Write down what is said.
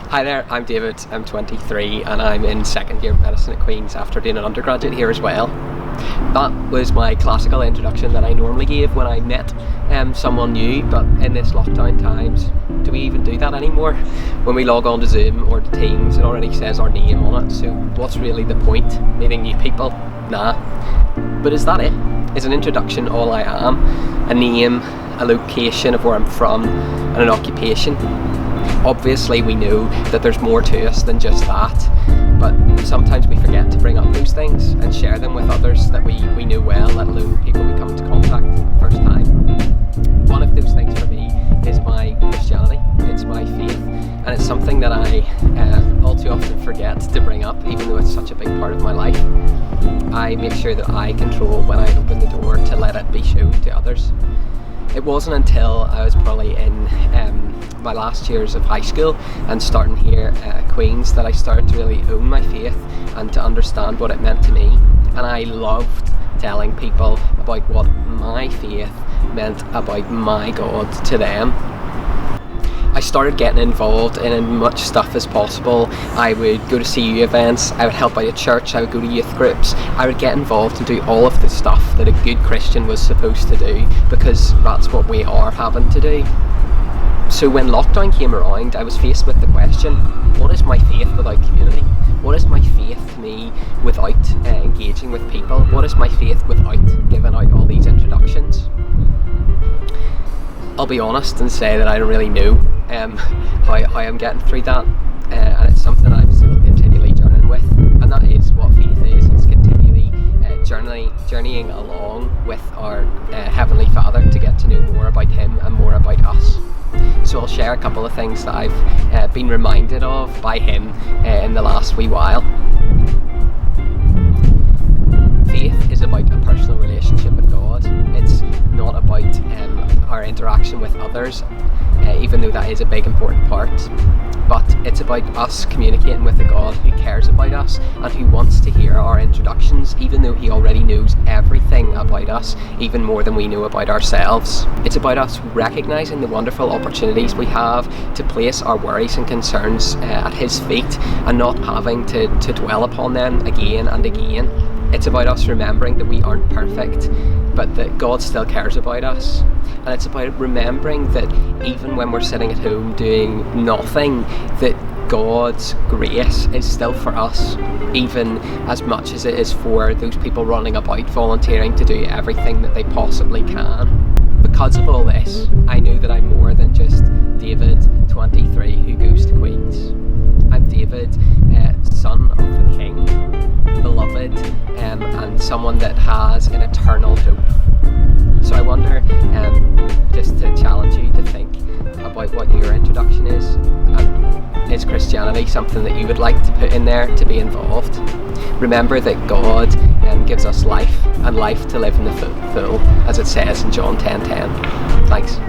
Hi there, I'm David, I'm 23 and I'm in second year of medicine at Queen's after doing an undergraduate here as well. That was my classical introduction that I normally give when I met someone new, but in this lockdown times, do we even do that anymore? When we log on to Zoom or to Teams, it already says our name on it, so what's really the point? Meeting new people? Nah. But is that it? Is an introduction all I am? A name, a location of where I'm from, and an occupation? Obviously we know that there's more to us than just that, but sometimes we forget to bring up those things and share them with others that we know well, let alone people we come into contact for the first time. One of those things for me is my Christianity, it's my faith, and it's something that I all too often forget to bring up, even though it's such a big part of my life. I make sure that I control when I open the door to let it be shown to others. It wasn't until I was probably in my last years of high school and starting here at Queen's that I started to really own my faith and to understand what it meant to me. And I loved telling people about what my faith meant about my God to them. I started getting involved in as much stuff as possible. I would go to CU events, I would help out at church, I would go to youth groups, I would get involved and do all of the stuff that a good Christian was supposed to do, because that's what we are having to do. So when lockdown came around, I was faced with the question, what is my faith without community? What is my faith to me without engaging with people? What is my faith without giving out all these introductions? I'll be honest and say that I don't really know how I'm getting through that, and it's something I'm still continually journeying with, and that is what faith is. It's continually journeying along with our Heavenly Father to get to know more about Him and more about us. So I'll share a couple of things that I've been reminded of by Him in the last wee while. Faith is about a personal relationship with God. It's not about our interaction with others, even though that is a big important part, but it's about us communicating with a God who cares about us and who wants to hear our introductions, even though He already knows everything about us, even more than we know about ourselves. It's about us recognising the wonderful opportunities we have to place our worries and concerns at His feet and not having to dwell upon them again and again. It's about us remembering that we aren't perfect, but that God still cares about us. And it's about remembering that even when we're sitting at home doing nothing, that God's grace is still for us, even as much as it is for those people running about volunteering to do everything that they possibly can. Because of all this, I know that I'm more than just David, 23, who goes to Queen's. I'm David, son of the King, beloved, and someone that has an eternal hope. So I wonder, just to challenge you to think about what your introduction is. Is Christianity something that you would like to put in there to be involved? Remember that God gives us life, and life to live in the full, as it says in John 10:10. Thanks.